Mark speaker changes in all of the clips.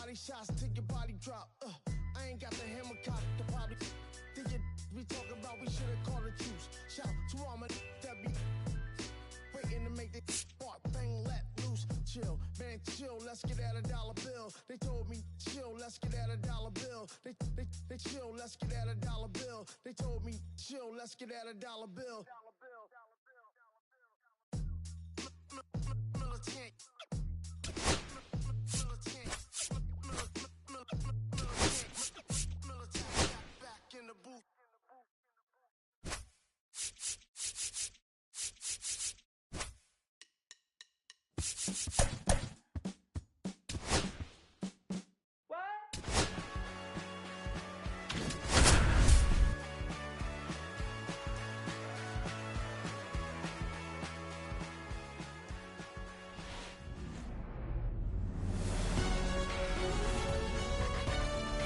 Speaker 1: body shots till your body drop. I ain't got the hammer cock, the body. Think it we talk about, we should've called a truce. Shout to all my that be waiting to make the spark thing let loose. Chill, man, chill, let's get at $1 bill. They told me, chill, let's get at $1 bill. They chill, let's get at $1 bill. They told me, chill, let's get at $1 bill. Militant. Back in the booth.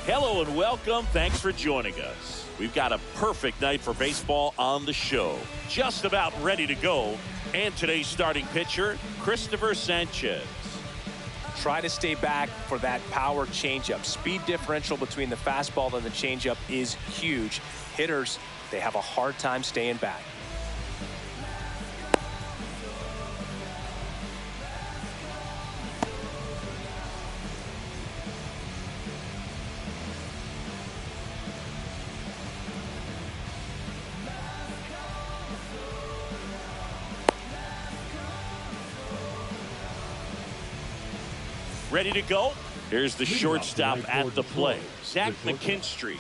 Speaker 2: Hello and welcome. Thanks for joining us. We've got a perfect night for baseball on the show. Just about ready to go. And today's starting pitcher, Christopher Sanchez.
Speaker 3: Try to stay back for that power changeup. Speed differential between the fastball and the changeup is huge. Hitters, they have a hard time staying back.
Speaker 2: Ready to go? Here's the shortstop at the plate, Zach McKinstry.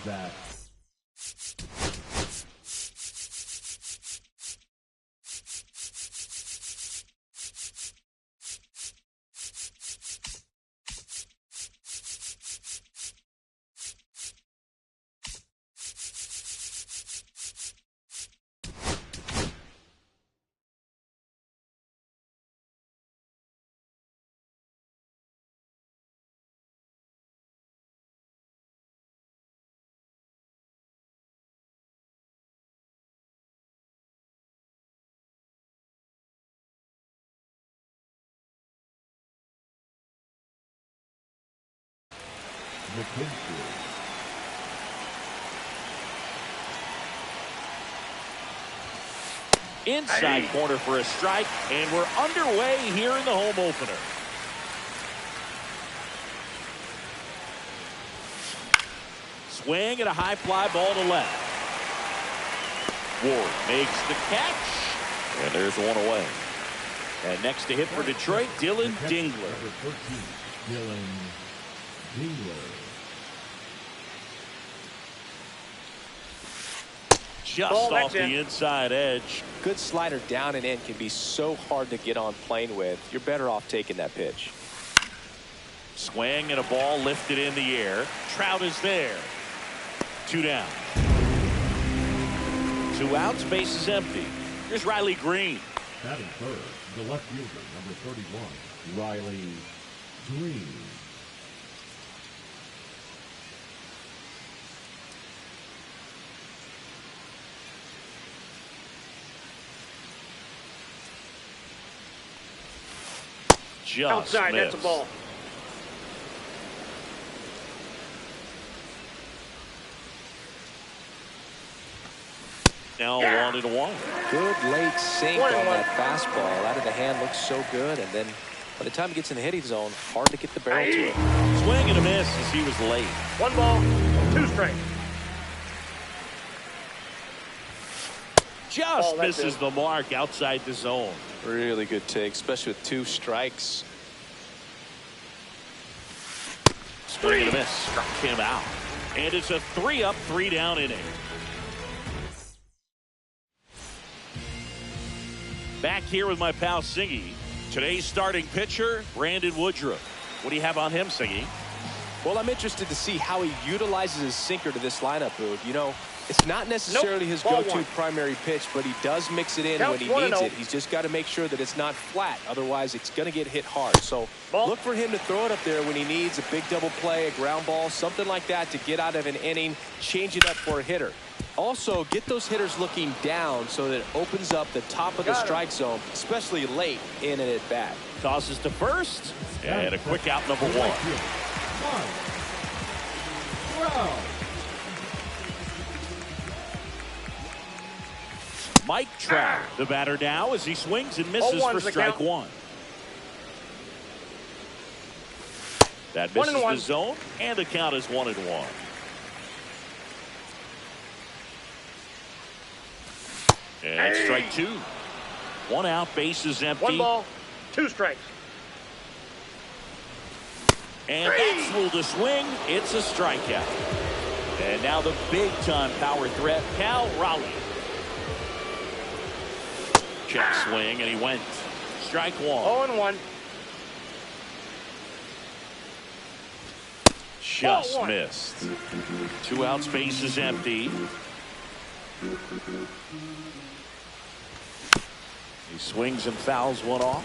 Speaker 2: Inside corner for a strike, and we're underway here in the home opener. Swing and a high fly ball to left. Ward makes the catch, and there's one away. And next to hit for Detroit, Dylan Dingler.
Speaker 4: Dylan Dingler.
Speaker 2: Just off the inside edge.
Speaker 3: Good slider down and in can be so hard to get on plane with. You're better off taking that pitch.
Speaker 2: Swing and a ball lifted in the air. Trout is there. 2 down. 2 outs, base is empty. Here's Riley Green.
Speaker 4: Batting third, the left fielder, number 31, Riley Green.
Speaker 2: Just
Speaker 5: outside,
Speaker 2: missed.
Speaker 5: that's a ball.
Speaker 2: Now 1-1.
Speaker 3: Good late sink on that fastball. Out of the hand, looks so good, and then by the time it gets in the hitting zone, hard to get the barrel to it.
Speaker 2: Swing and a miss as he was late.
Speaker 5: 1 ball, 2 strikes.
Speaker 2: Just misses the mark outside the zone.
Speaker 3: Really good take, especially with 2 strikes.
Speaker 2: Swing and a miss, struck him out. And it's a 3-up, 3-down inning. Back here with my pal Singy. Today's starting pitcher, Brandon Woodruff. What do you have on him, Singy?
Speaker 3: Well, I'm interested to see how he utilizes his sinker to this lineup, Boog. You know, it's not necessarily his go-to primary pitch, but he does mix it in when he needs it. He's just got to make sure that it's not flat. Otherwise, it's going to get hit hard. So look for him to throw it up there when he needs a big double play, a ground ball, something like that to get out of an inning, change it up for a hitter. Also, get those hitters looking down so that it opens up the top of the strike zone, especially late in an at-bat.
Speaker 2: Tosses to first, and a quick out, number 1. Mike Trout, the batter now, as he swings and misses for strike one. That misses the zone, and the count is 1-1. And strike two. One out, base is empty.
Speaker 5: 1 ball, 2 strikes.
Speaker 2: And that's ruled a swing. It's a strikeout. And now the big-time power threat, Cal Raleigh. Check swing, and he went. Strike one.
Speaker 5: 0-1.
Speaker 2: Just missed. 2 outs, base is empty. He swings and fouls one off.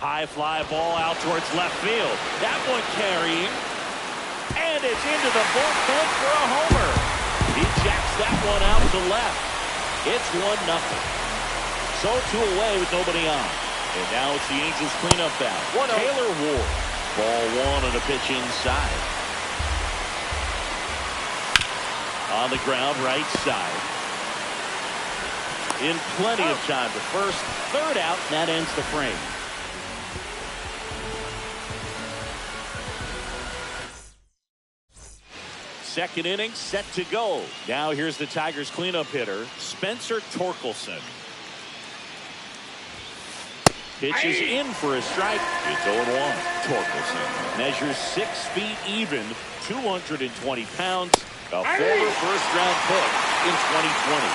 Speaker 2: High fly ball out towards left field. That one carrying. And it's into the bullpen for a homer. He jacks that one out to left. It's 1-0. So 2 away with nobody on. And now it's the Angels cleanup bat. Taylor Ward. Ball 1 on a pitch inside. On the ground, right side. In plenty of time to first, 3rd out, and that ends the frame. Second inning set to go. Now here's the Tigers cleanup hitter, Spencer Torkelson. Pitches in for a strike. It's 0-1. Torkelson measures 6 feet even, 220 pounds, a former first-round pick in 2020.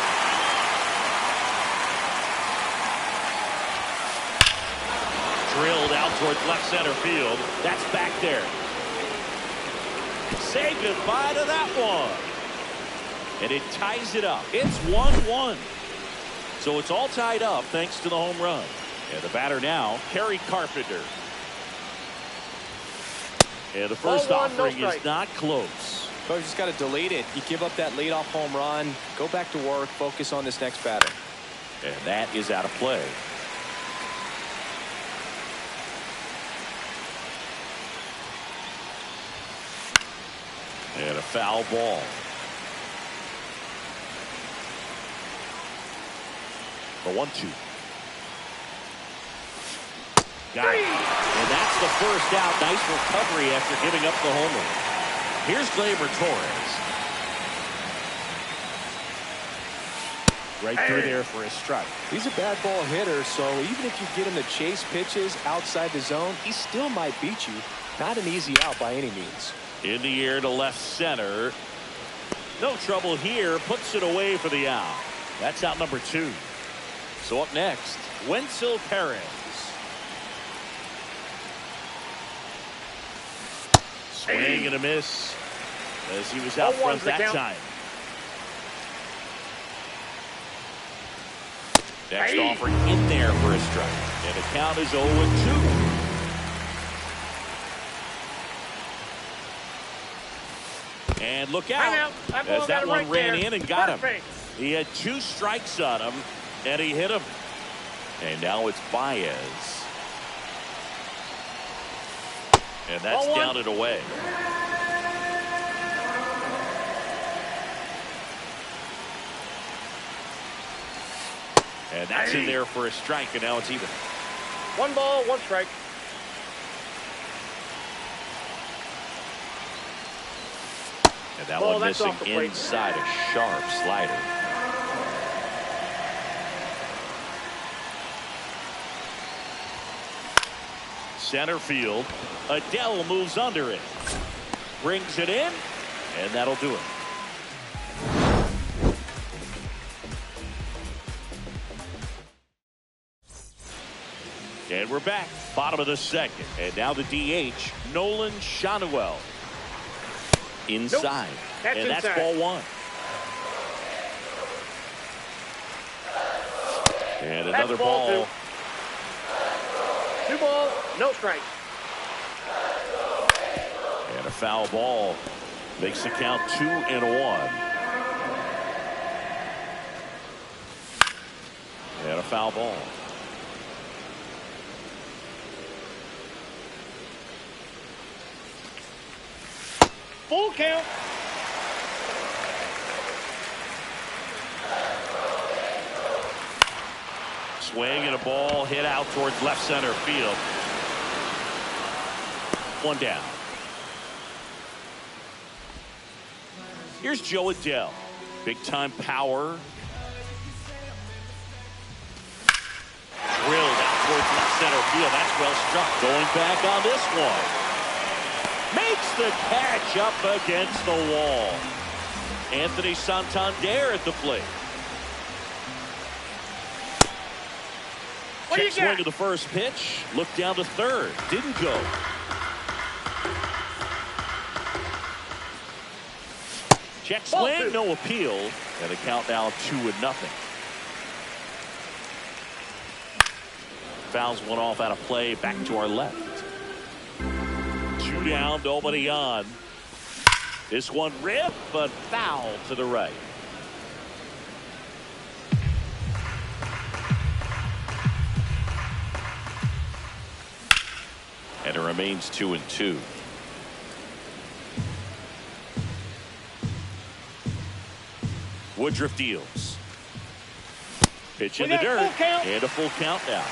Speaker 2: Drilled out towards left center field. That's back there. Say goodbye to that one. And it ties it up. It's 1-1. So it's all tied up thanks to the home run. And the batter now, Kerry Carpenter. And the first offering is not close.
Speaker 3: Coach just got to delete it. You give up that leadoff home run, go back to work, focus on this next batter.
Speaker 2: And that is out of play. And a foul ball. The 1-2. Got it. And that's the first out. Nice recovery after giving up the homer. Here's Gleyber Torres. Right through there for a strike.
Speaker 3: He's a bad ball hitter, so even if you get him to chase pitches outside the zone, he still might beat you. Not an easy out by any means.
Speaker 2: In the air to left center. No trouble here. Puts it away for the out. That's out number 2. So up next, Wenzel Perez. Swing and a miss as he was out front that time. Next offering in there for a strike. And the count is 0-2. And look out as that one ran in and got him. He had 2 strikes on him, and he hit him. And now it's Baez. And that's downed away. And that's in there for a strike, and now it's even.
Speaker 5: 1 ball, 1 strike.
Speaker 2: And that one missing inside a sharp slider. Center field. Adele moves under it. Brings it in, and that'll do it. And we're back. Bottom of the second. And now the DH, Nolan Schanuel. Inside.
Speaker 5: Nope.
Speaker 2: That's ball 1. And another ball.
Speaker 5: 2 balls, no strikes.
Speaker 2: And a foul ball. Makes the count 2-1. And a foul ball.
Speaker 5: Full count.
Speaker 2: Swing and a ball hit out towards left center field. One down. Here's Joe Adell. Big time power. Drilled out towards left center field. That's well struck. Going back on this one. Makes the catch up against the wall. Anthony Santander at the plate. Check swing of the first pitch. Look down to third. Didn't go. Check swing, no appeal. And the count now 2-0. Fouls one off out of play. Back to our left. 2 down, nobody on. This one ripped, but foul to the right. And it remains 2-2. Woodruff deals. Pitch in the dirt. And a full count now.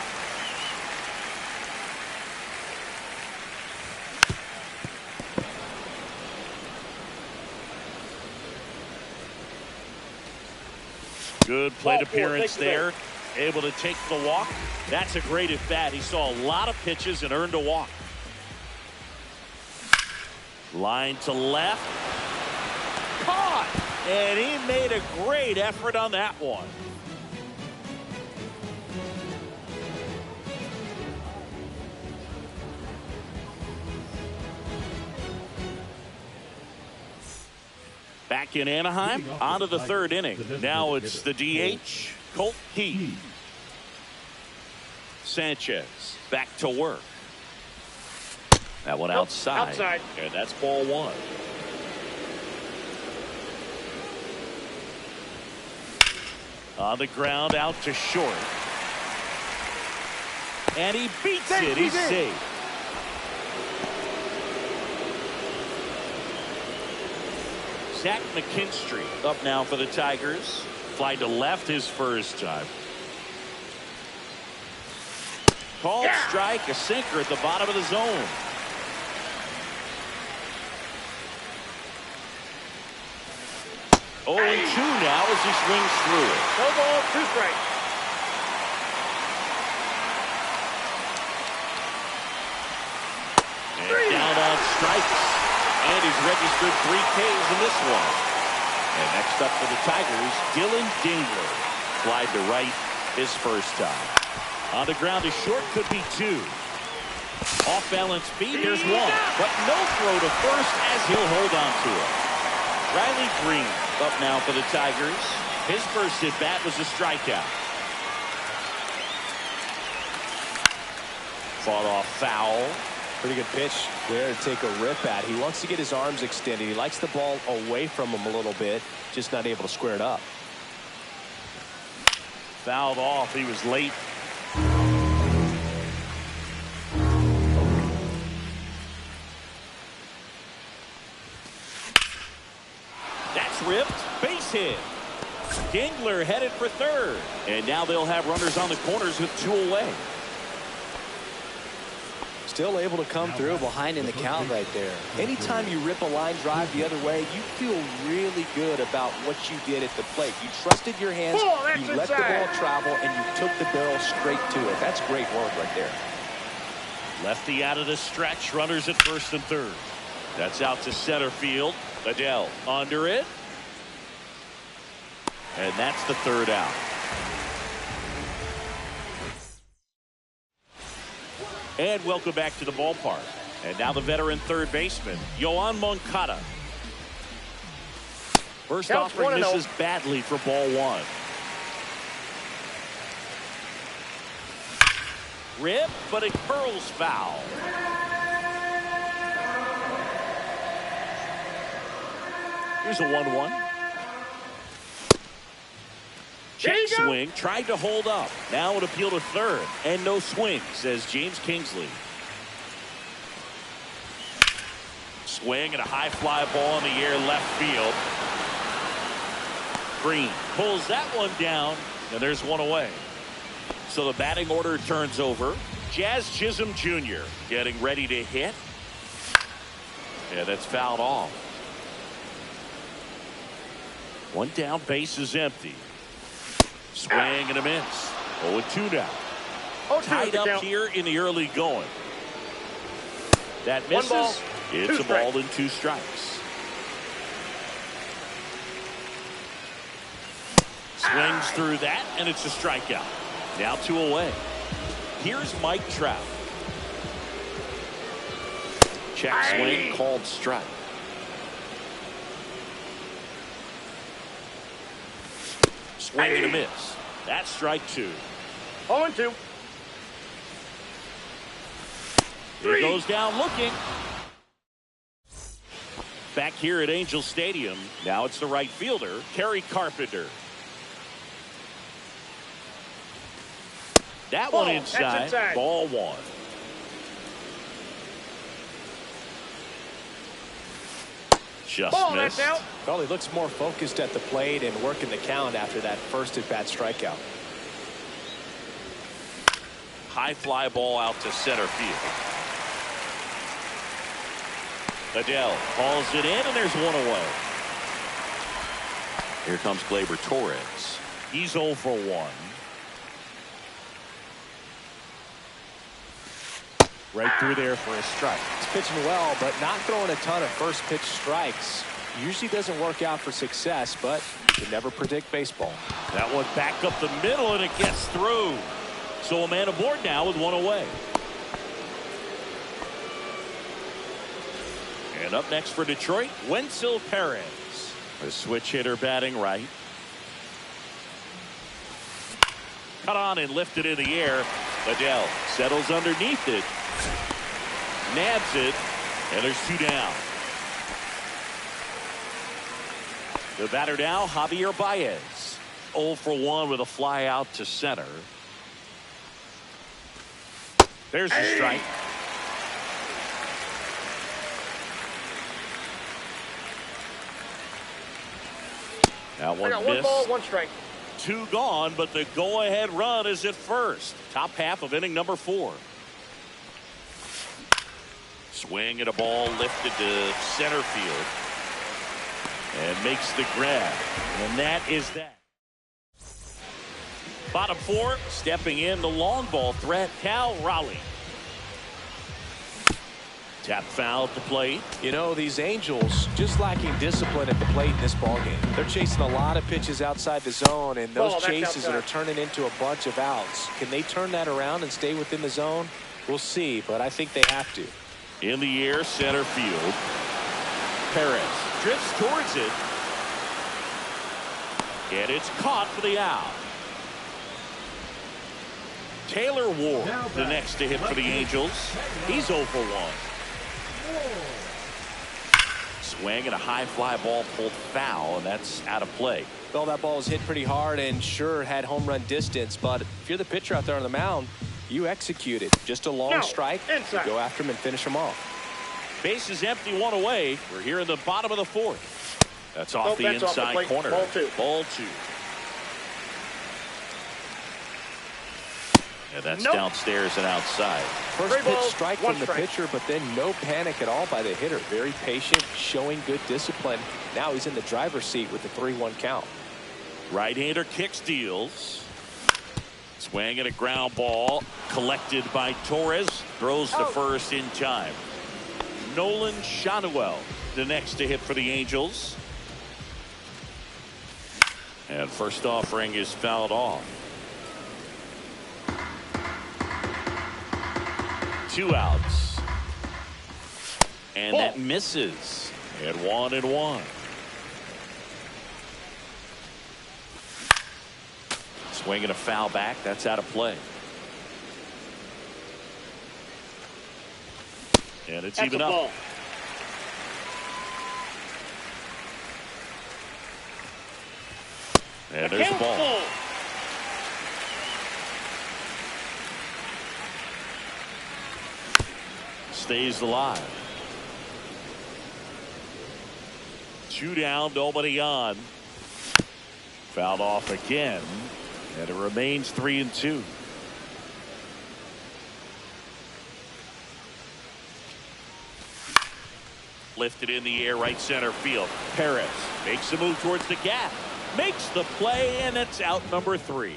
Speaker 2: Good plate appearance there. Able to take the walk. That's a great at bat. He saw a lot of pitches and earned a walk. Line to left. Caught. And he made a great effort on that one. Back in Anaheim, on to the third inning. Now it's the DH, Colt Heath. Sanchez back to work. That one outside. And that's ball one. On the ground, out to short. And he beats it. He's safe. Zach McKinstry up now for the Tigers. Fly to left his first time. Called strike, a sinker at the bottom of the zone. Oh, and 2 now as he swings through it.
Speaker 5: No ball, 2 strikes.
Speaker 2: And down on strikes. And he's registered 3 Ks in this one. And next up for the Tigers, Dylan Dingler. Flied to right his first time. On the ground is short, could be 2. Off balance beat, here's 1. But no throw to first as he'll hold on to it. Riley Green up now for the Tigers. His first at bat was a strikeout. Fought off foul.
Speaker 3: Pretty good pitch there to take a rip at. He wants to get his arms extended. He likes the ball away from him a little bit, just not able to square it up.
Speaker 2: Fouled off. He was late. That's ripped. Base hit. Dingler headed for third. And now they'll have runners on the corners with 2 away.
Speaker 3: Still able to come through behind in the count right there. Anytime you rip a line drive the other way, you feel really good about what you did at the plate. You trusted your hands, you let the ball travel, and you took the barrel straight to it. That's great work right there.
Speaker 2: Lefty out of the stretch, runners at first and third. That's out to center field. Adell under it. And that's the third out. And welcome back to the ballpark. And now the veteran third baseman, Yoan Moncada. First offering misses badly for ball 1. Rip, but it curls foul. Here's a 1-1. Check swing, tried to hold up. Now an appeal to third. And no swing, says James Kingsley. Swing and a high fly ball in the air left field. Green pulls that one down, and there's one away. So the batting order turns over. Jazz Chisholm Jr. getting ready to hit. Yeah, that's fouled off. One down, base is empty. Swing and a miss. 0-2 now. Tied up here in the early going. That misses.
Speaker 5: Ball,
Speaker 2: it's a ball and 2 strikes. Swings through that, and it's a strikeout. Now 2 away. Here's Mike Trout. Check swing, called strike. Swing and a miss. That's strike 2.
Speaker 5: 0-2.
Speaker 2: He goes down looking. Back here at Angel Stadium, now it's the right fielder, Kerry Carpenter. That one inside. Ball 1. Just missed.
Speaker 3: Well, he looks more focused at the plate and working the count after that first at-bat strikeout.
Speaker 2: High fly ball out to center field. Adele hauls it in, and there's one away. Here comes Gleyber Torres. He's 0 for 1. Right through there for a strike.
Speaker 3: He's pitching well, but not throwing a ton of first pitch strikes. Usually doesn't work out for success, but you can never predict baseball.
Speaker 2: That one back up the middle, and it gets through. So a man aboard now with 1 away. And up next for Detroit, Wenzel Perez. A switch hitter batting right. Cut on and lifted in the air. Adele settles underneath it. Nabs it, and there's 2 down. The batter now, Javier Baez. 0 for 1 with a fly out to center. There's the strike. Now one miss.
Speaker 5: 1 ball, 1 strike.
Speaker 2: 2 gone, but the go-ahead run is at first. Top half of inning number 4. Swing and a ball lifted to center field. And makes the grab. And that is that. Bottom 4, stepping in the long ball threat, Cal Raleigh. Tap foul at the plate.
Speaker 3: You know, these Angels just lacking discipline at the plate in this ballgame. They're chasing a lot of pitches outside the zone, and those chases that are turning into a bunch of outs. Can they turn that around and stay within the zone? We'll see, but I think they have to.
Speaker 2: In the air, center field. Perez drifts towards it. And it's caught for the out. Taylor Ward, the next to hit for the Angels. He's 0 for 1. Swing and a high fly ball pulled foul, and that's out of play.
Speaker 3: Well, that ball was hit pretty hard and sure had home run distance, but if you're the pitcher out there on the mound, you execute it. Just a long strike. Go after him and finish him off.
Speaker 2: Base is empty, 1 away. We're here in the bottom of the 4th. That's off the inside corner.
Speaker 5: Ball 2.
Speaker 2: Ball 2. Yeah, that's downstairs and outside.
Speaker 3: First pitch strike from the pitcher, but then no panic at all by the hitter. Very patient, showing good discipline. Now he's in the driver's seat with the 3-1 count.
Speaker 2: Right-hander kicks, deals. Swing and a ground ball collected by Torres. Throws to first in time. Nolan Schanuel, the next to hit for the Angels. And first offering is fouled off. 2 outs. And that misses. And 1-1. Swing and a foul back. That's out of play. And it's even up.
Speaker 5: Ball.
Speaker 2: And there's the ball. Stays alive. 2 down, nobody on. Fouled off again, and it remains 3-2. Lifted in the air, right center field. Perez makes a move towards the gap, makes the play, and it's out number 3.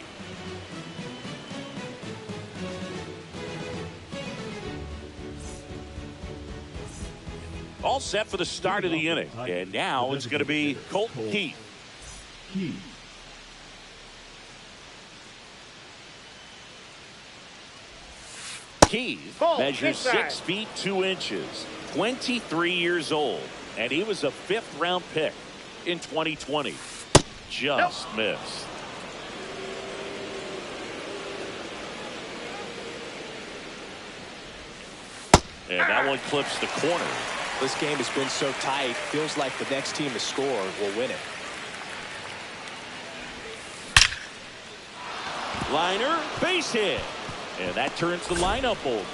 Speaker 2: All set for the start of the inning. And now it's going to be Colton Keith. Keith measures 6 feet 2 inches, 23 years old, and he was a 5th-round pick in 2020. Just missed. And that one clips the corner.
Speaker 3: This game has been so tight, feels like the next team to score will win it.
Speaker 2: Liner, base hit. And that turns the lineup over.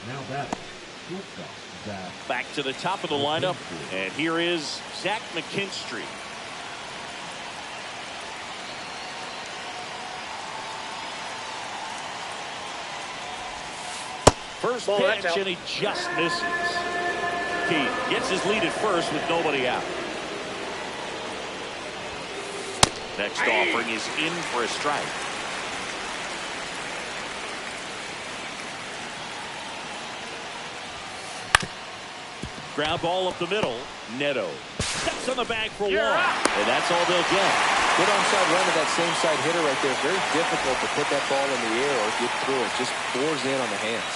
Speaker 4: Now that shortstop, Zach.
Speaker 2: Back to the top of the lineup. And here is Zach McKinstry. First pitch, and he just misses. Keith gets his lead at first with nobody out. Next offering is in for a strike. Ground ball up the middle. Neto steps on the bag for 1. And that's all they'll get.
Speaker 3: Good onside run to that same side hitter right there. Very difficult to put that ball in the air or get through it. Just bores in on the hands.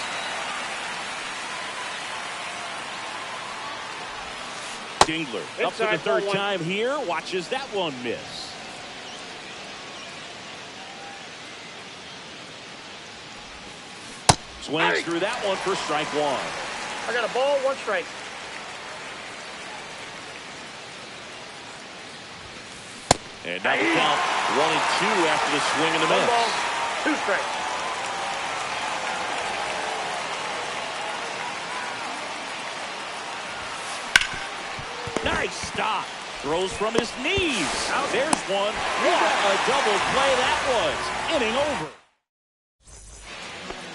Speaker 2: Dingler up for the 3rd time here. Watches that one miss. Swings through that one for strike 1.
Speaker 5: I got a ball, 1 strike.
Speaker 2: And now the count 1-2 after the swing and the miss.
Speaker 5: 1 ball, 2 strikes.
Speaker 2: Nice stop. Throws from his knees. There's one. What a double play that was. Inning over.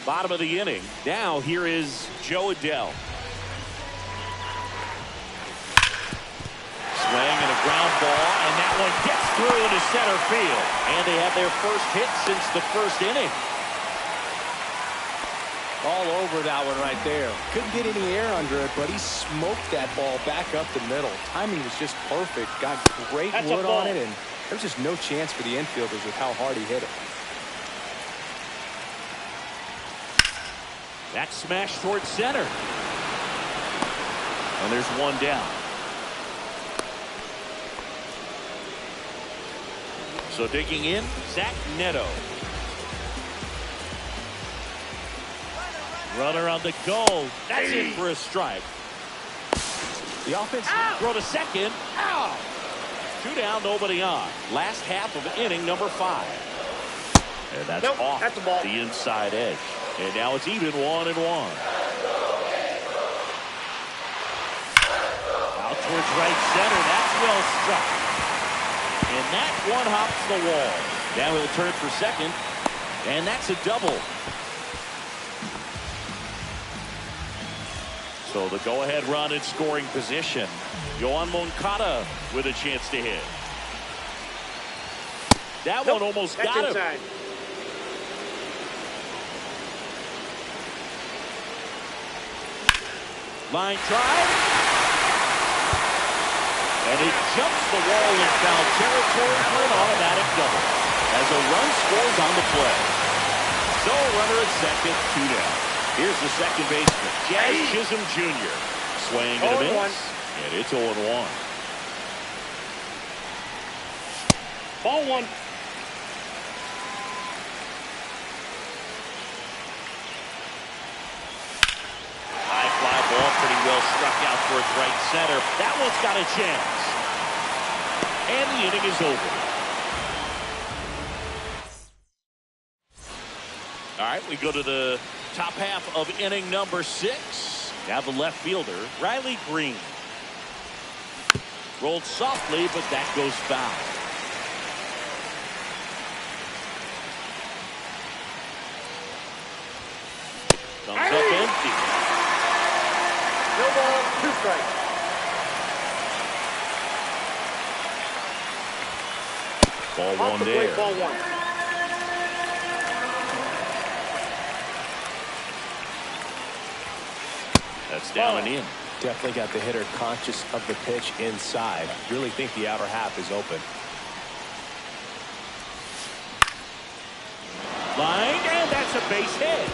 Speaker 2: Bottom of the inning. Now here is Joe Adell. Swing and a ground ball, and that one gets through into center field. And they have their first hit since the 1st inning.
Speaker 3: All over that one right there. Couldn't get any air under it, but he smoked that ball back up the middle. Timing was just perfect. Got great wood on it, and there's just no chance for the infielders with how hard he hit it.
Speaker 2: That smash towards center. And there's 1 down. So digging in, Zach Neto. Runner on the go. That's in for a strike.
Speaker 3: The offense.
Speaker 2: Throw to second. Ow! 2 down, nobody on. Last half of inning number 5. And that's off
Speaker 5: that's a ball.
Speaker 2: The inside edge. And now it's even 1-1. Out towards right center. That's well struck. And that one hops the wall. Now he'll turn for second. And that's a double. So the go-ahead run in scoring position. Yoan Moncada with a chance to hit. That one almost got him.
Speaker 5: Inside.
Speaker 2: Line drive. And it jumps the wall in foul territory for an automatic double. As a run scores on the play. So runner at second, 2 down. Here's the second baseman, Jazz Chisholm Jr. Swing and a miss. And it's 0-1.
Speaker 5: Ball 1.
Speaker 2: High fly ball, pretty well struck out towards right center. That one's got a chance. And the inning is over. All right, we go to the top half of inning number 6. Now the left fielder, Riley Green. Rolled softly, but that goes foul. Comes up empty.
Speaker 5: No ball, 2 strikes.
Speaker 2: Ball
Speaker 5: Off
Speaker 2: one
Speaker 5: the
Speaker 2: there.
Speaker 5: plate, ball 1.
Speaker 2: That's down and in.
Speaker 3: Definitely got the hitter conscious of the pitch inside. Really think the outer half is open.
Speaker 2: Line, and that's a base hit.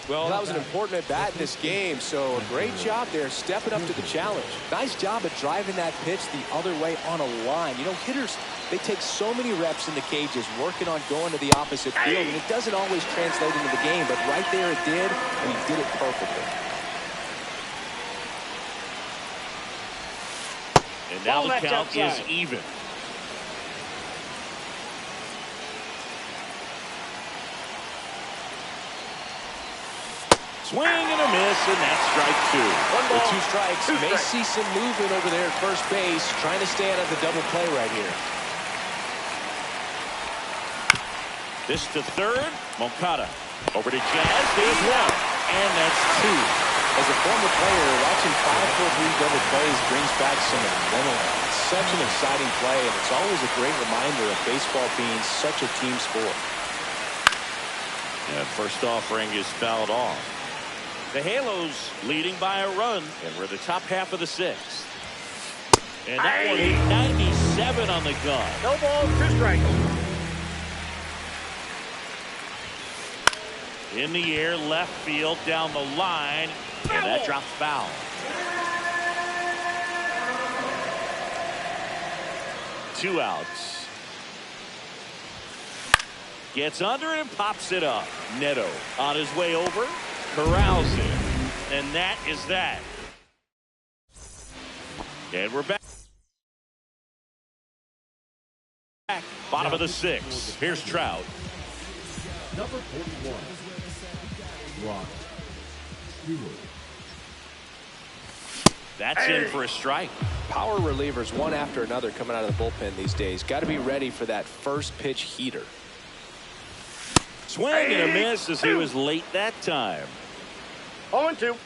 Speaker 3: Well, that was an important at-bat in this game, so a great job there stepping up to the challenge. Nice job of driving that pitch the other way on a line. You know, hitters, they take so many reps in the cages working on going to the opposite field, and it doesn't always translate into the game, but right there it did, and he did it perfectly.
Speaker 2: And now the count is even. Swing and a miss, and that's strike 2.
Speaker 3: With 2 strikes, may see some movement over there at first base, trying to stay out of the double play right here.
Speaker 2: This to third, Moncada. Over to Jazz, there's 1, and that's 2.
Speaker 3: As a former player, watching 5-4-3 double plays brings back some adrenaline. It's such an exciting play, and it's always a great reminder of baseball being such a team sport.
Speaker 2: And first offering is fouled off. The Halos leading by a run, and we're the top half of the 6th. And that one hit 97 on the gun.
Speaker 5: No ball, 2 strikes.
Speaker 2: In the air, left field, down the line, and that drops foul. Two outs. Gets under and pops it up. Neto on his way over. Corrals it. And that is that. And we're back. Bottom of the 6th. Here's Trout.
Speaker 4: Number 41, Rod Stewart.
Speaker 2: That's in for a strike.
Speaker 3: Power relievers one after another coming out of the bullpen these days. Got to be ready for that first pitch heater.
Speaker 2: Swing and a miss as he was late that time.
Speaker 5: 0-2.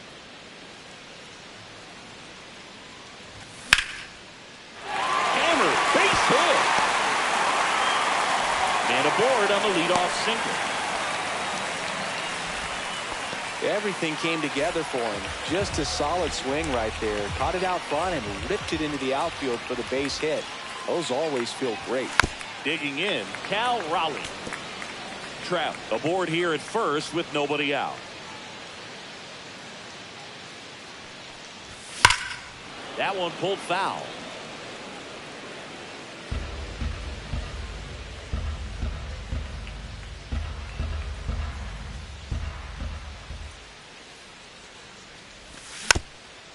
Speaker 2: Hammer, base hit. And aboard on the leadoff single.
Speaker 3: Everything came together for him. Just a solid swing right there. Caught it out front and ripped it into the outfield for the base hit. Those always feel great.
Speaker 2: Digging in, Cal Raleigh. Trout aboard here at first with nobody out. That one pulled foul.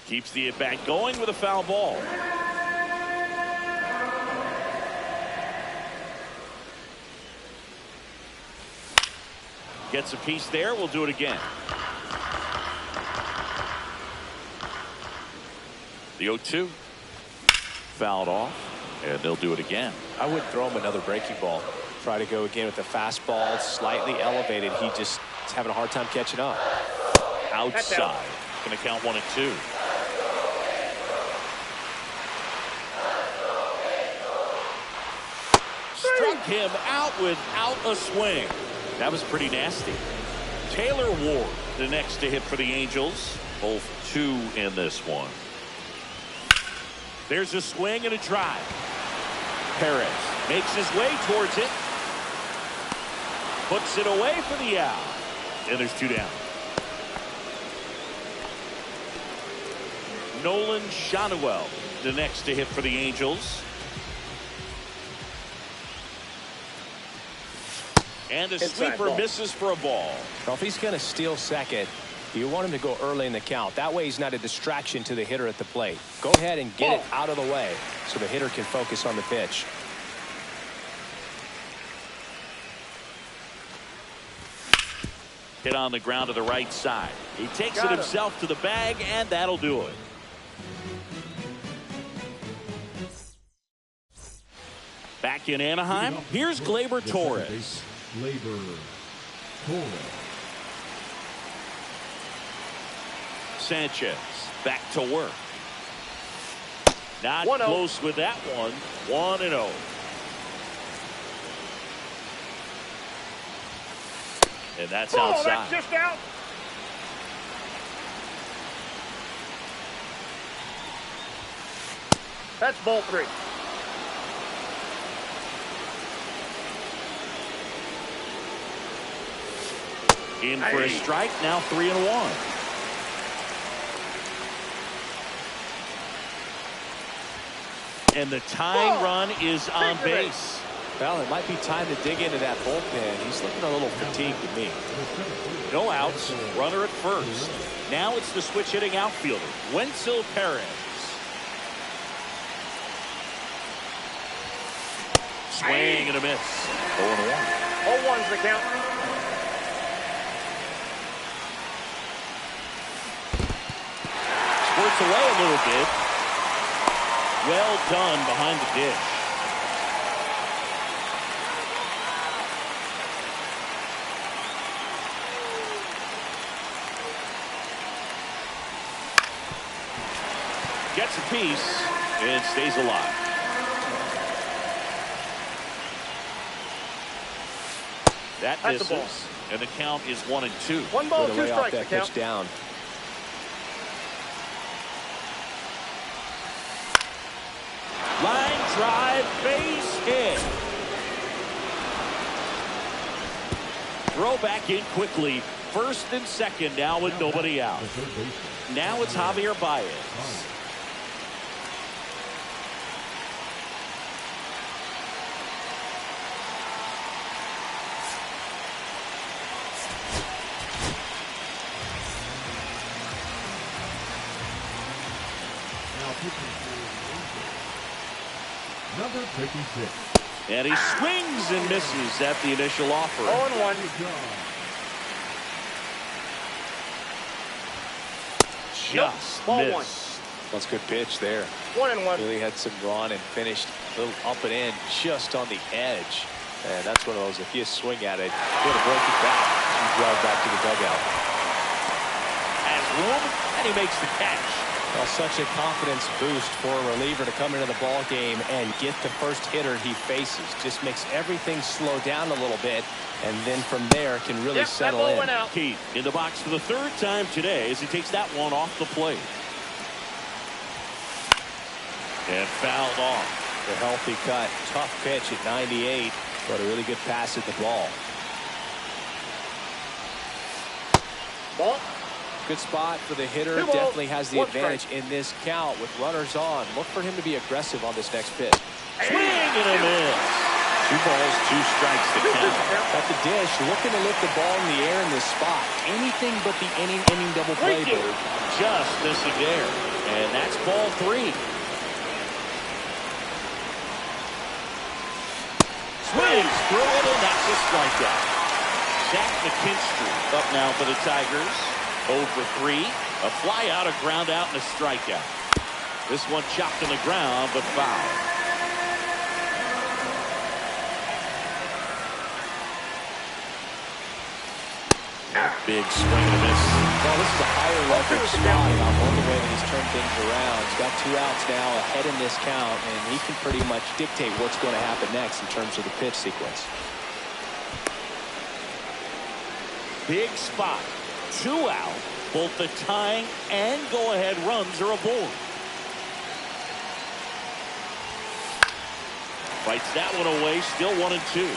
Speaker 2: Keeps the at-bat going with a foul ball. Gets a piece there. We'll do it again. The 0-2. Fouled off. And they'll do it again.
Speaker 3: I would throw him another breaking ball. Try to go again with the fastball slightly elevated. He just is having a hard time catching up.
Speaker 2: Outside. Going to count 1 and 2. Struck him out without a swing. That was pretty nasty. Taylor Ward, the next to hit for the Angels. Both 2 in this one. There's a swing and a drive. Perez makes his way towards it. Puts it away for the out. And there's 2 down. Nolan Schanuel, the next to hit for the Angels. And the sweeper misses for a ball.
Speaker 3: Well, if he's going to steal second, You want him to go early in the count. That way he's not a distraction to the hitter at the plate. Go ahead and get it out of the way so the hitter can focus on the pitch.
Speaker 2: Hit on the ground to the right side. He takes it himself to the bag, and that'll do it. Back in Anaheim, here's Gleyber Torres.
Speaker 4: Gleyber Torres.
Speaker 2: Sanchez back to work. Not
Speaker 5: 1-0.
Speaker 2: close with that one. 1-0. And that's outside.
Speaker 5: That's just out. That's ball 3.
Speaker 2: In for a strike, now 3-1. And the tying run is on base.
Speaker 3: Well, it might be time to dig into that bullpen. He's looking a little fatigued to me.
Speaker 2: No outs, runner at first. Now it's the switch hitting outfielder, Wenzel Perez. Swing and a miss. 0-1.
Speaker 5: 0-1's the count.
Speaker 2: Squirts away a little bit. Well done behind the dish. Gets a piece and stays alive. That misses, and the count is 1-2.
Speaker 5: 1 ball, 2
Speaker 3: Lay off
Speaker 5: strikes.
Speaker 3: that pitch down.
Speaker 2: Line drive, base hit. Throw back in quickly. First and second now with nobody out. Now it's Javier Baez.
Speaker 4: Number 56.
Speaker 2: And he swings and misses at the initial offer.
Speaker 5: 0-1.
Speaker 2: Just
Speaker 5: Ball
Speaker 2: missed.
Speaker 3: That's a good pitch there.
Speaker 5: 1-1.
Speaker 3: Really had some run and finished a little up and in just on the edge. And that's one of those, if you swing at it, you got to break it back and drive back to the dugout.
Speaker 2: Has room, and he makes the catch.
Speaker 3: Well, such a confidence boost for a reliever to come into the ball game and get the first hitter he faces. Just makes everything slow down a little bit, and then from there can really settle
Speaker 5: that ball
Speaker 3: in.
Speaker 5: went out.
Speaker 2: Keith in the box for the third time today as he takes that one off the plate. And fouled off.
Speaker 3: The healthy cut. Tough pitch at 98, but a really good pass at the ball.
Speaker 5: Ball.
Speaker 3: Good spot for the hitter.
Speaker 5: 2 balls,
Speaker 3: Definitely has the
Speaker 5: 1
Speaker 3: advantage
Speaker 5: strike.
Speaker 3: in this count with runners on. Look for him to be aggressive on this next pitch.
Speaker 2: Swing and a miss. 2 balls, 2 strikes to count.
Speaker 3: At the dish, looking to lift the ball in the air in this spot. Anything but the inning double play, Bird.
Speaker 2: Just missing there. And that's ball 3. Swings through it, and that's a strikeout. Zach McKinstry up now for the Tigers. 0 for 3. A fly out, a ground out, and a strikeout. This one chopped on the ground, but foul. Big swing and a miss.
Speaker 3: Well, this is a higher leverage spot, and I love the way that he's turned things around. He's got 2 outs now ahead in this count, and he can pretty much dictate what's going to happen next in terms of the pitch sequence.
Speaker 2: Big spot. 2 out. Both the tying and go-ahead runs are aboard. Fights that one away. Still 1-2.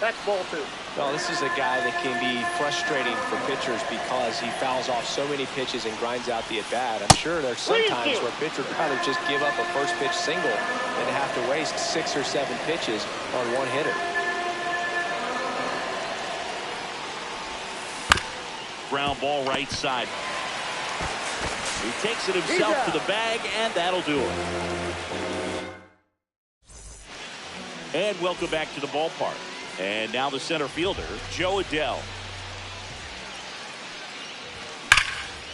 Speaker 5: That's ball 2.
Speaker 3: Well, this is a guy that can be frustrating for pitchers because he fouls off so many pitches and grinds out the at-bat. I'm sure there's some times where a pitcher would rather just give up a first pitch single than have to waste 6 or 7 pitches on one hitter.
Speaker 2: ground ball right side. He takes it himself to the bag, and that'll do it. And welcome back to the ballpark. And now the center fielder, Jo Adell.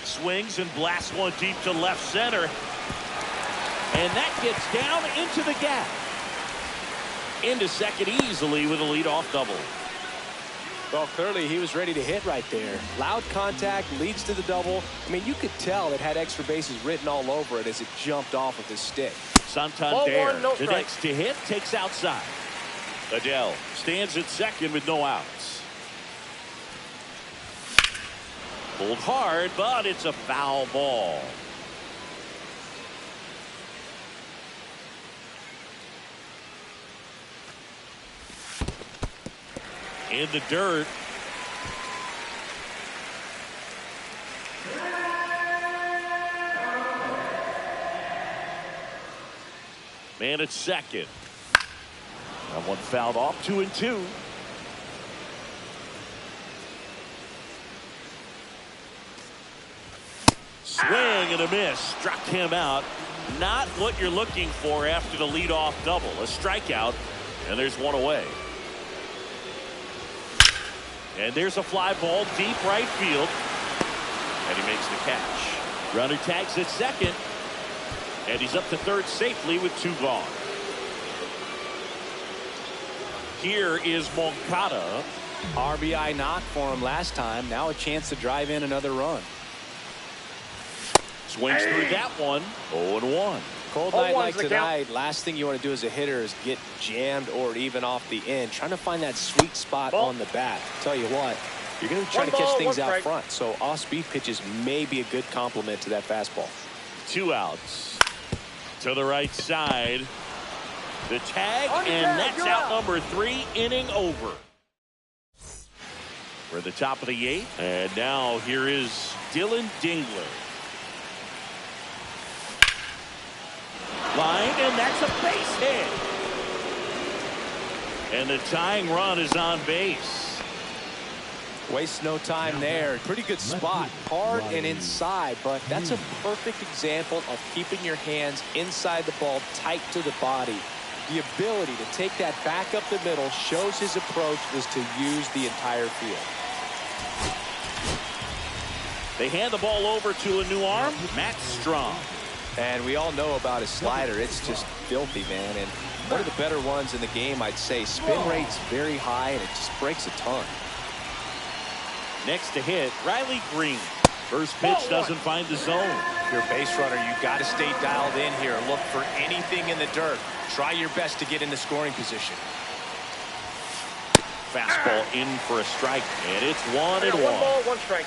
Speaker 2: Swings and blasts one deep to left center. And that gets down into the gap. Into second easily with a leadoff double.
Speaker 3: Well, clearly he was ready to hit right there. Loud contact leads to the double. I mean, you could tell it had extra bases written all over it as it jumped off of his stick.
Speaker 2: Santander, the next to hit, takes outside. Adell stands at second with no outs. Pulled hard, but it's a foul ball. In the dirt. Man at second. That one fouled off, 2-2. Swing and a miss. Struck him out. Not what you're looking for after the leadoff double. A strikeout, and there's one away. And there's a fly ball deep right field. And he makes the catch. Runner tags at second. And he's up to third safely with 2 gone. Here is Moncada.
Speaker 3: RBI knock for him last time. Now a chance to drive in another run.
Speaker 2: Swings through that one. 0-1.
Speaker 3: Cold night like tonight, last thing you want to do as a hitter is get jammed or even off the end. Trying to find that sweet spot on the bat. Tell you what, you're going to try to catch things out front. So off-speed pitches may be a good complement to that fastball.
Speaker 2: 2 outs. To the right side. The tag, and that's out number 3, inning over. We're at the top of the 8th. And now here is Dillon Dingler. Line, and that's a base hit. And the tying run is on base.
Speaker 3: Waste no time there. Pretty good spot. Hard and inside, but that's a perfect example of keeping your hands inside the ball, tight to the body. The ability to take that back up the middle shows his approach is to use the entire field.
Speaker 2: They hand the ball over to a new arm, Matt Strahm.
Speaker 3: And we all know about his slider. It's just filthy, man. And one of the better ones in the game, I'd say. Spin rate's very high, and it just breaks a ton.
Speaker 2: Next to hit, Riley Green. First pitch doesn't find the zone.
Speaker 3: If you're a base runner, you've got to stay dialed in here. Look for anything in the dirt. Try your best to get in the scoring position.
Speaker 2: Fastball in for a strike, and it's 1-1.
Speaker 5: 1 ball, 1 strike.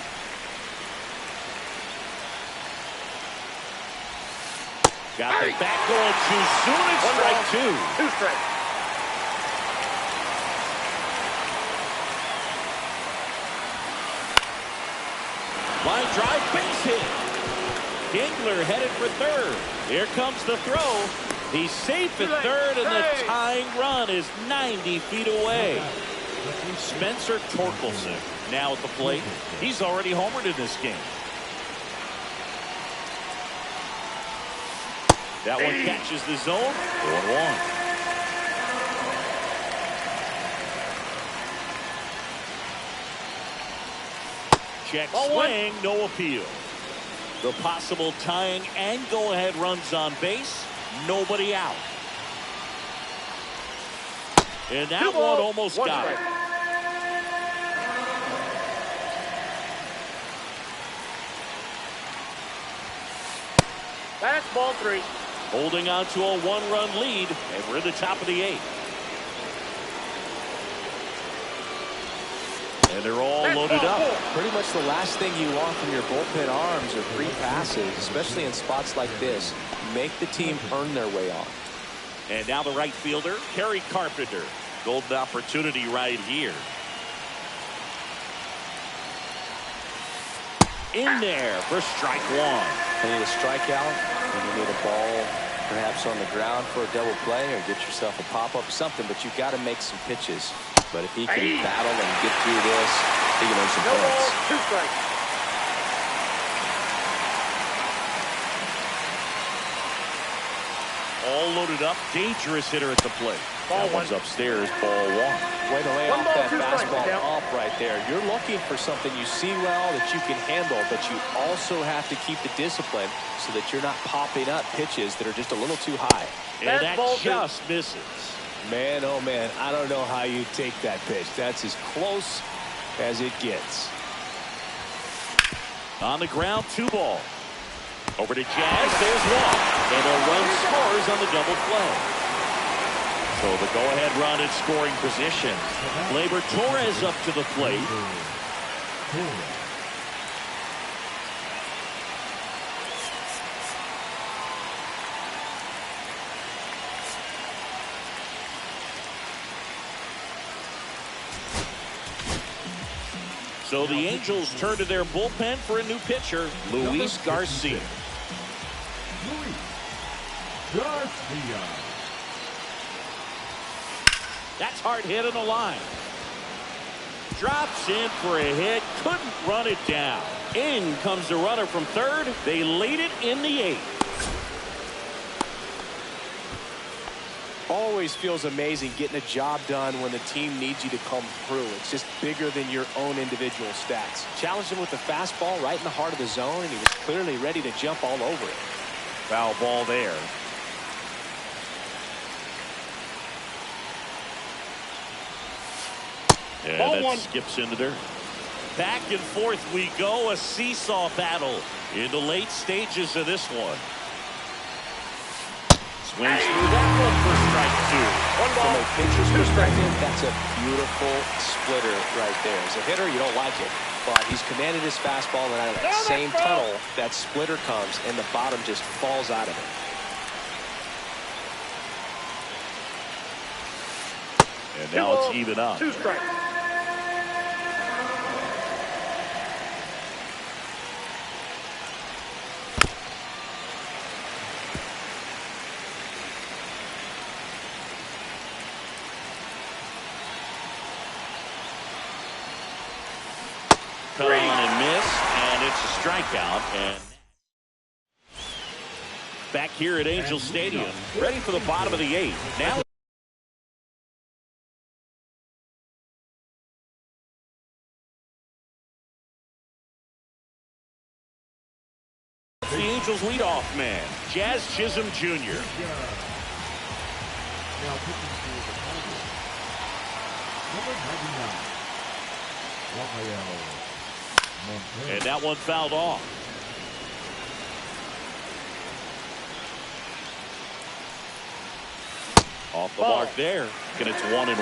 Speaker 2: Got the bat going too soon. It's strike 2.
Speaker 5: 2 strikes.
Speaker 2: Line drive, base hit. Dingler headed for third. Here comes the throw. He's safe at third, and the tying run is 90 feet away. Spencer Torkelson now at the plate. He's already homered in this game. That one catches the zone. 1-1. Check swing, no appeal. The possible tying and go-ahead runs on base. Nobody out. And that one almost got it.
Speaker 5: That's ball 3.
Speaker 2: Holding on to a 1-run lead, and we're at the top of the 8th. And they're all loaded up.
Speaker 3: Pretty much the last thing you want from your bullpen arms are free passes, especially in spots like this. Make the team earn their way off.
Speaker 2: And now the right fielder, Kerry Carpenter. Golden opportunity right here. In there for strike 1.
Speaker 3: You need a strikeout, and you need a ball perhaps on the ground for a double play, or get yourself a pop-up, something, but you've got to make some pitches. But if he can battle and get through this, he can earn some points.
Speaker 5: 2 strikes.
Speaker 2: All loaded up. Dangerous hitter at the plate.
Speaker 5: Ball
Speaker 2: That one's upstairs. Ball 1.
Speaker 3: Way to lay
Speaker 5: 1
Speaker 3: off
Speaker 5: ball,
Speaker 3: that
Speaker 5: 2 strikes,
Speaker 3: fastball
Speaker 5: count.
Speaker 3: off right there. You're looking for something you see well that you can handle, but you also have to keep the discipline so that you're not popping up pitches that are just a little too high.
Speaker 2: And
Speaker 5: That's
Speaker 2: that
Speaker 5: ball 2.
Speaker 2: just misses.
Speaker 3: Man, oh man, I don't know how you take that pitch. That's as close as it gets.
Speaker 2: On the ground, 2 ball. Over to Jazz. There's 1. And a run scores on the double play. So the go-ahead run in scoring position. Gleyber Torres up to the plate. So the Angels turn to their bullpen for a new pitcher, Luis Garcia.
Speaker 4: Luis Garcia.
Speaker 2: That's hard hit on the line. Drops in for a hit. Couldn't run it down. In comes the runner from third. They lead it in the 8th.
Speaker 3: Always feels amazing getting a job done when the team needs you to come through. It's just bigger than your own individual stats. Challenged him with the fastball right in the heart of the zone, and he was clearly ready to jump all over it.
Speaker 2: Foul ball there. And
Speaker 5: Ball
Speaker 2: that
Speaker 5: 1.
Speaker 2: skips into dirt. Back and forth we go. A seesaw battle in the late stages of this one. Swings through that one for strike 2.
Speaker 5: 1 ball.
Speaker 3: From a pitcher's perspective, that's a beautiful splitter right there. As a hitter, you don't like it, but he's commanded his fastball, and out of that same tunnel, that splitter comes, and the bottom just falls out of it.
Speaker 2: And now it's even up.
Speaker 5: 2 strikes.
Speaker 2: Cut on and miss, and it's a strikeout. And back here at Angel Stadium, ready for the bottom of the 8th. Now the Angels leadoff man, Jazz Chisholm Jr.
Speaker 4: Now pitching for the Tigers. Number 99. Rafael Montero.
Speaker 2: And that one fouled off. Off the mark there. And it's 1-1.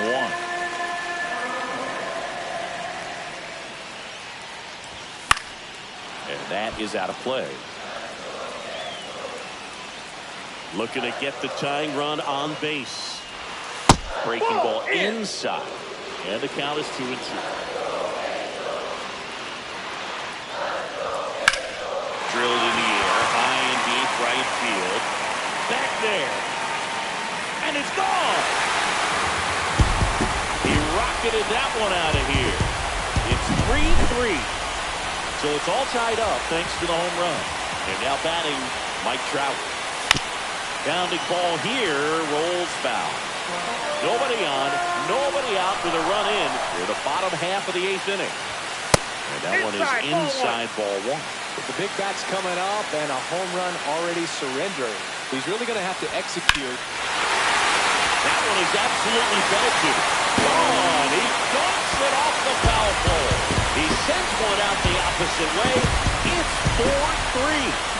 Speaker 2: And that is out of play. Looking to get the tying run on base. Breaking ball inside. And the count is 2-2. Drilled in the air, high and deep right field. Back there. And it's gone. He rocketed that one out of here. It's 3-3. So it's all tied up thanks to the home run. And now batting, Mike Trout. Pounding ball here, rolls foul. Nobody on, nobody out with a run in. We're the bottom half of the 8th inning. And that one is inside ball 1.
Speaker 3: With the big bats coming up and a home run already surrendered, he's really going to have to execute.
Speaker 2: That one is absolutely belted. Gone. He dumps it off the foul pole. He sends one out the opposite way. It's 4-3.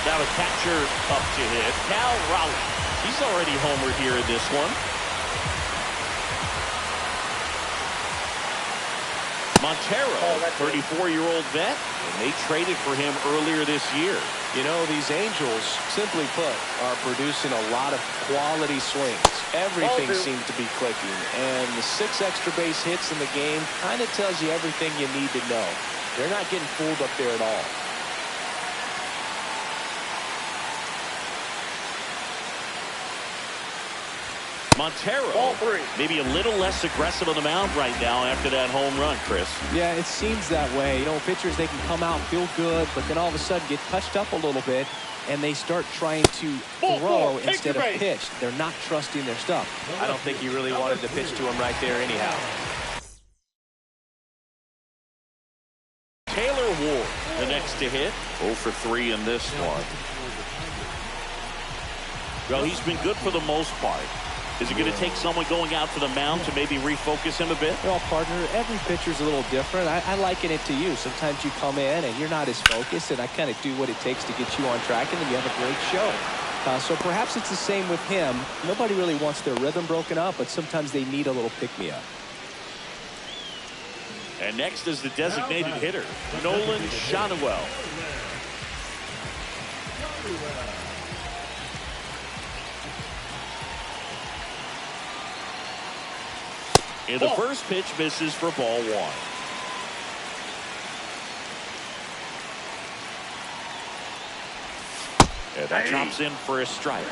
Speaker 2: Now the catcher up to hit. Cal Raleigh. He's already homered here in this one. Montero, 34-year-old vet, and they traded for him earlier this year.
Speaker 3: You know, these Angels, simply put, are producing a lot of quality swings. Everything seems to be clicking, and the 6 extra base hits in the game kind of tells you everything you need to know. They're not getting fooled up there at all.
Speaker 2: Montero,
Speaker 5: Ball 3.
Speaker 2: maybe a little less aggressive on the mound right now after that home run, Chris.
Speaker 3: Yeah, it seems that way. You know, pitchers, they can come out and feel good, but then all of a sudden get touched up a little bit, and they start trying to throw instead of pitch. They're not trusting their stuff. I don't think he really wanted to pitch to him right there anyhow.
Speaker 2: Taylor Ward, the next to hit. 0 for 3 in this one. Well, he's been good for the most part. Is it going to take someone going out to the mound to maybe refocus him a bit?
Speaker 3: Well, partner, every pitcher's a little different. I liken it to you. Sometimes you come in and you're not as focused, and I kind of do what it takes to get you on track, and then you have a great show. So perhaps it's the same with him. Nobody really wants their rhythm broken up, but sometimes they need a little pick-me-up.
Speaker 2: And next is the designated hitter, Nolan Schanuel. And the first pitch misses for ball 1. And that chops in for a strike.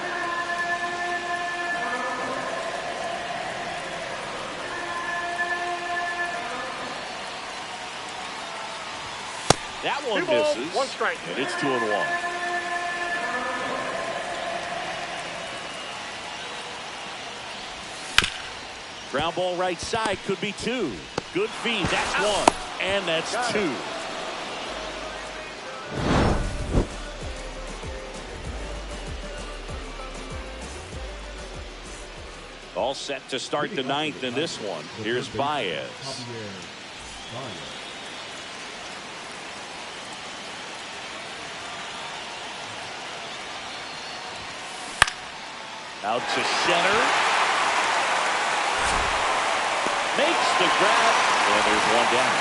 Speaker 2: That one misses.
Speaker 5: 1 strike.
Speaker 2: And it's 2-1. Ground ball right side, could be 2. Good feed, that's 1. And that's 2. All set to start the 9th in this one. Here's Baez. Out to center. Makes the grab. And there's 1 down.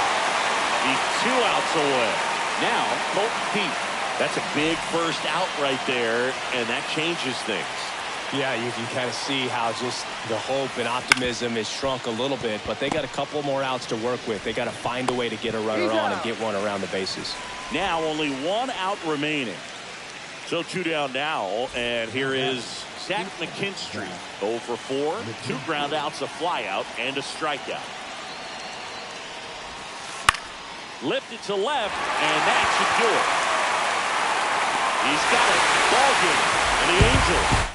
Speaker 2: He's 2 outs away. Now, Colton Pete. That's a big first out right there, and that changes things.
Speaker 3: Yeah, you can kind of see how just the hope and optimism is shrunk a little bit, but they got a couple more outs to work with. They got to find a way to get a runner on and get one around the bases.
Speaker 2: Now only 1 out remaining. So 2 down now, and here is Zach McKinstry. 0 for 4, 2 ground outs, a fly out, and a strikeout. Lifted to left, and that should do it. He's got it. Ball game. And the Angels